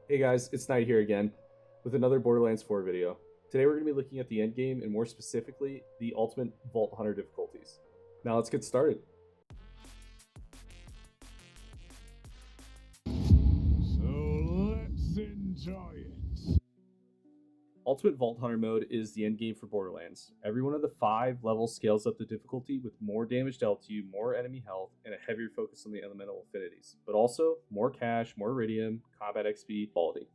Hey guys, it's Knight here again with another Borderlands 4 video. Today we're going to be looking at the endgame and more specifically, the Ultimate Vault Hunter difficulties. Now let's get started. So let's enjoy it. Ultimate Vault Hunter mode is the endgame for Borderlands. Every one of the 5 levels scales up the difficulty with more damage dealt to you, more enemy health, and a heavier focus on the elemental affinities, but also more cash, more iridium, combat XP, quality.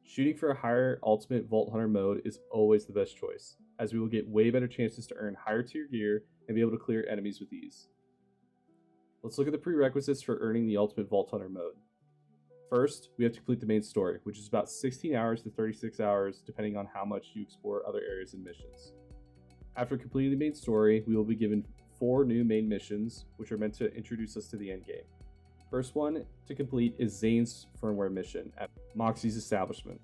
Shooting for a higher Ultimate Vault Hunter mode is always the best choice, as we will get way better chances to earn higher tier gear and be able to clear enemies with ease. Let's look at the prerequisites for earning the Ultimate Vault Hunter mode. First, we have to complete the main story, which is about 16 hours to 36 hours depending on how much you explore other areas and missions. After completing the main story, we will be given 4 new main missions, which are meant to introduce us to the endgame. First one to complete is Zanes Firmware mission at Moxxi's establishment,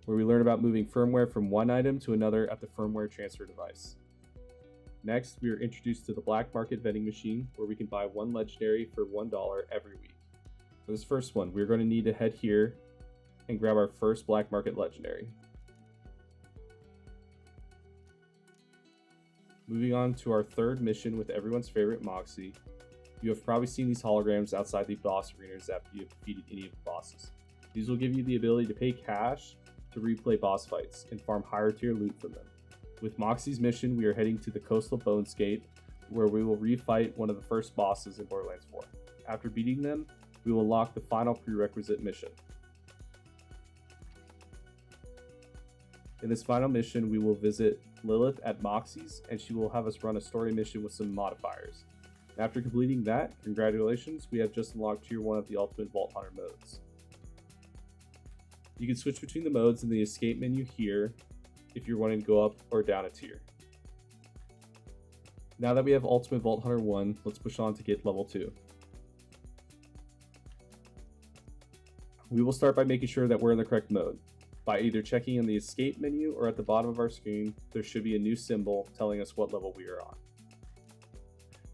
where we learn about moving firmware from one item to another at the firmware transfer device. Next, we are introduced to the black market vending machine, where we can buy one legendary for $1 every week. For this first one, we're going to need to head here and grab our first black market legendary. Moving on to our third mission with everyone's favorite Moxxi. You have probably seen these holograms outside the boss arenas after you have defeated any of the bosses. These will give you the ability to pay cash to replay boss fights and farm higher tier loot from them. With Moxxi's mission, we are heading to the Coastal Bonescape, where we will refight one of the first bosses in Borderlands 4. After beating them, we will unlock the final prerequisite mission. In this final mission, we will visit Lilith at Moxxi's, and she will have us run a story mission with some modifiers. After completing that, congratulations, we have just unlocked Tier 1 of the Ultimate Vault Hunter modes. You can switch between the modes in the escape menu here if you're wanting to go up or down a tier. Now that we have Ultimate Vault Hunter 1, let's push on to get level 2. We will start by making sure that we're in the correct mode. By either checking in the escape menu or at the bottom of our screen, there should be a new symbol telling us what level we are on.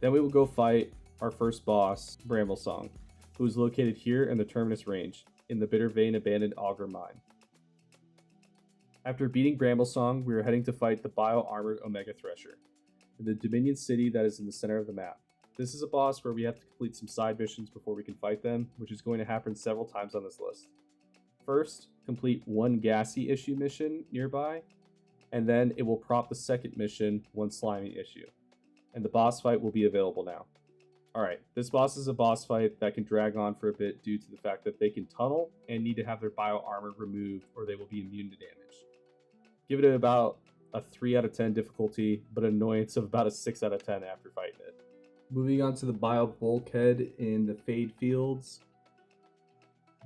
Then we will go fight our first boss, Bramble Song, who is located here in the Terminus range, in the Bitter Vein abandoned auger mine. After beating Bramble Song, we are heading to fight the bio-armored Omega Thresher, in the Dominion city that is in the center of the map. This is a boss where we have to complete some side missions before we can fight them, which is going to happen several times on this list. First, complete one gassy issue mission nearby, and then it will prompt the second mission, one slimy issue. And the boss fight will be available now. Alright, this boss is a boss fight that can drag on for a bit due to the fact that they can tunnel and need to have their bio armor removed or they will be immune to damage. Give it about a 3 out of 10 difficulty, but annoyance of about a 6 out of 10 after fighting it. Moving on to the Vile Bulkhead in the Fadefields.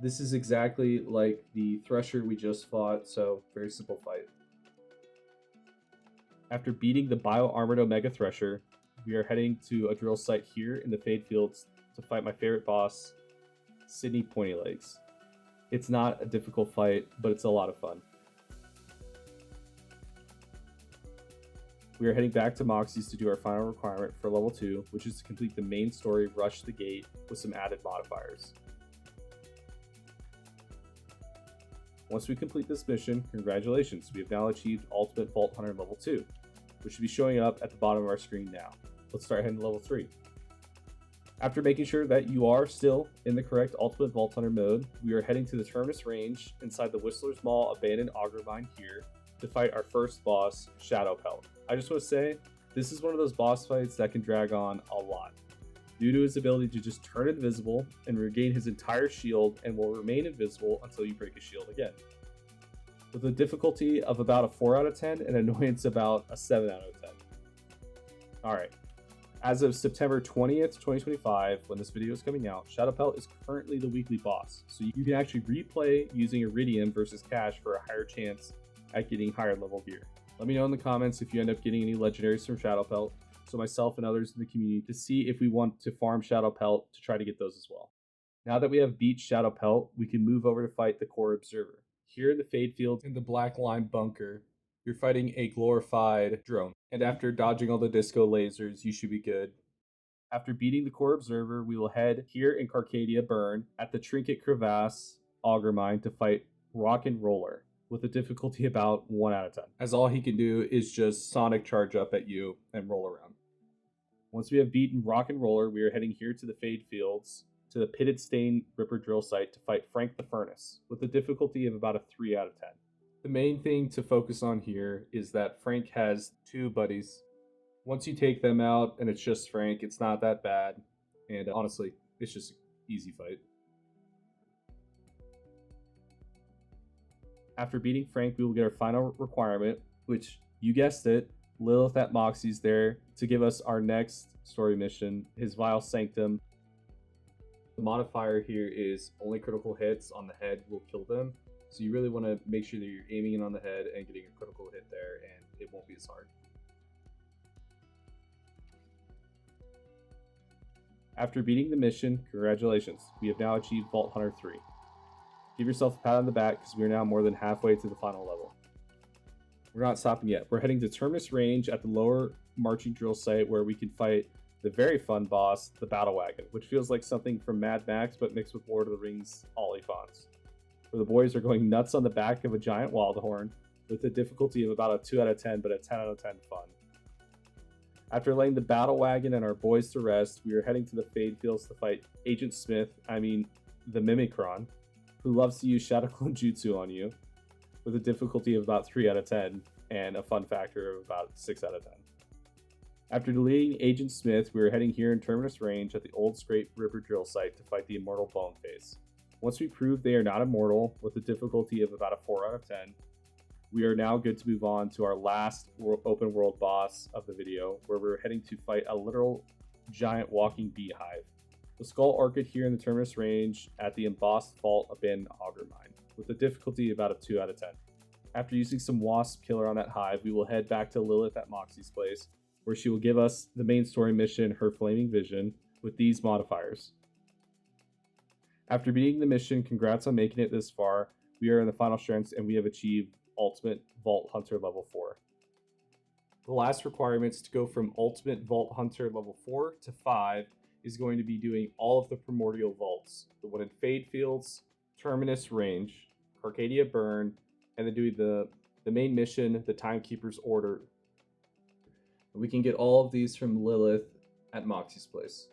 This is exactly like the Thresher we just fought, so very simple fight. After beating the bio-armored Omega Thresher, we are heading to a drill site here in the Fadefields to fight my favorite boss, Sydney Pointy Legs. It's not a difficult fight, but it's a lot of fun. We are heading back to Moxxi's to do our final requirement for level 2, which is to complete the main story Rush the Gate with some added modifiers. Once we complete this mission, congratulations, we have now achieved Ultimate Vault Hunter level 2, which should be showing up at the bottom of our screen now. Let's start heading to level 3. After making sure that you are still in the correct Ultimate Vault Hunter mode, we are heading to the Terminus range inside the Whistler's Mall abandoned auger mine here to fight our first boss, Shadow Pelt. I just want to say, this is one of those boss fights that can drag on a lot, due to his ability to just turn invisible and regain his entire shield and will remain invisible until you break his shield again. With a difficulty of about a 4 out of 10 and annoyance about a 7 out of 10. Alright, as of September 20th, 2025, when this video is coming out, Shadow Pelt is currently the weekly boss, so you can actually replay using Iridium versus Cash for a higher chance at getting higher level gear. Let me know in the comments if you end up getting any legendaries from Shadow Pelt, so myself and others in the community to see if we want to farm Shadow Pelt to try to get those as well. Now that we have beat Shadow Pelt, we can move over to fight the Core Observer. Here in the Fadefields in the Black Line Bunker, you're fighting a glorified drone, and after dodging all the disco lasers, you should be good. After beating the Core Observer, we will head here in Carcadia Burn at the Trinket Crevasse Auger Mine to fight Rocken Roller with a difficulty about 1 out of 10, as all he can do is just sonic charge up at you and roll around. Once we have beaten Rocken Roller, we are heading here to the Fadefields, to the Pitted Stain Ripper Drill site to fight Frank the Furnace, with a difficulty of about a 3 out of 10. The main thing to focus on here is that Frank has 2 buddies. Once you take them out and it's just Frank, it's not that bad, and honestly, it's just an easy fight. After beating Frank, we will get our final requirement, which, you guessed it, Lilith at Moxxi's there to give us our next story mission, his Vile Sanctum. The modifier here is only critical hits on the head will kill them, so you really want to make sure that you're aiming in on the head and getting a critical hit there, and it won't be as hard. After beating the mission, congratulations, we have now achieved Vault Hunter 3. Give yourself a pat on the back because we are now more than halfway to the final level. We're not stopping yet. We're heading to Terminus range at the lower marching drill site where we can fight the very fun boss, the Battle Wagon, which feels like something from Mad Max but mixed with Lord of the Rings Oliphaunts, where the boys are going nuts on the back of a giant Wildhorn with a difficulty of about a 2 out of 10 but a 10 out of 10 fun. After laying the Battle Wagon and our boys to rest, we are heading to the Fadefields to fight Agent Smith, the Mimikron, who loves to use Shadow Clone Jutsu on you, with a difficulty of about 3 out of 10 and a fun factor of about 6 out of 10. After deleting Agent Smith, we are heading here in Terminus range at the Old Scrape River Drill site to fight the Immortal Boneface. Once we prove they are not immortal, with a difficulty of about a 4 out of 10, we are now good to move on to our last open world boss of the video, where we're heading to fight a literal giant walking beehive. The Skull Orchid here in the Terminus range at the Embossed Vault Abandoned Auger Mine, with a difficulty about a 2 out of 10. After using some Wasp Killer on that hive, we will head back to Lilith at Moxxi's place, where she will give us the main story mission, her Flaming Vision, with these modifiers. After beating the mission, congrats on making it this far. We are in the final strengths and we have achieved Ultimate Vault Hunter level 4. The last requirements to go from Ultimate Vault Hunter level 4 to 5 is going to be doing all of the Primordial Vaults, the one in Fadefields, Terminus range, Carcadia Burn, and then doing the main mission, the Timekeeper's Order. We can get all of these from Lilith at Moxxi's place.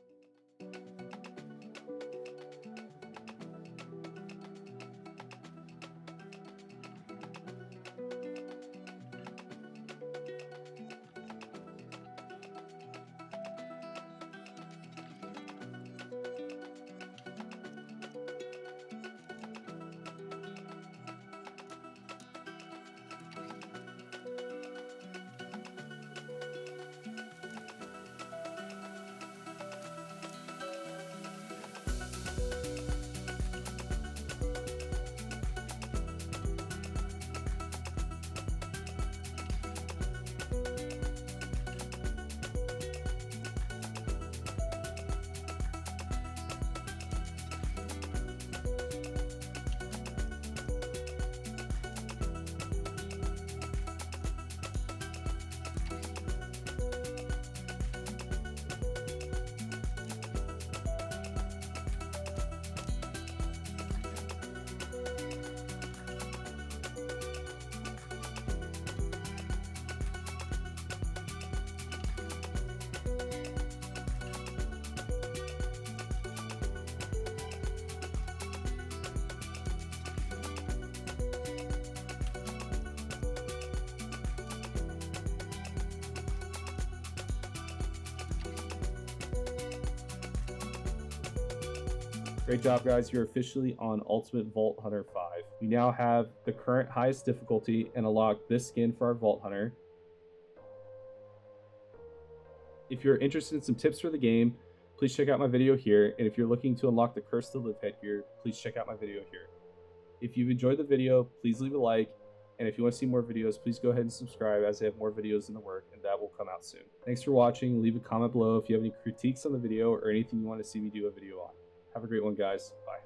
Great job, guys. You're officially on Ultimate Vault Hunter 5. We now have the current highest difficulty and unlock this skin for our Vault Hunter. If you're interested in some tips for the game, please check out my video here. And if you're looking to unlock the Curse to Live headgear, please check out my video here. If you've enjoyed the video, please leave a like. And if you want to see more videos, please go ahead and subscribe, as I have more videos in the work, and that will come out soon. Thanks for watching. Leave a comment below if you have any critiques on the video or anything you want to see me do a video on. Have a great one, guys. Bye.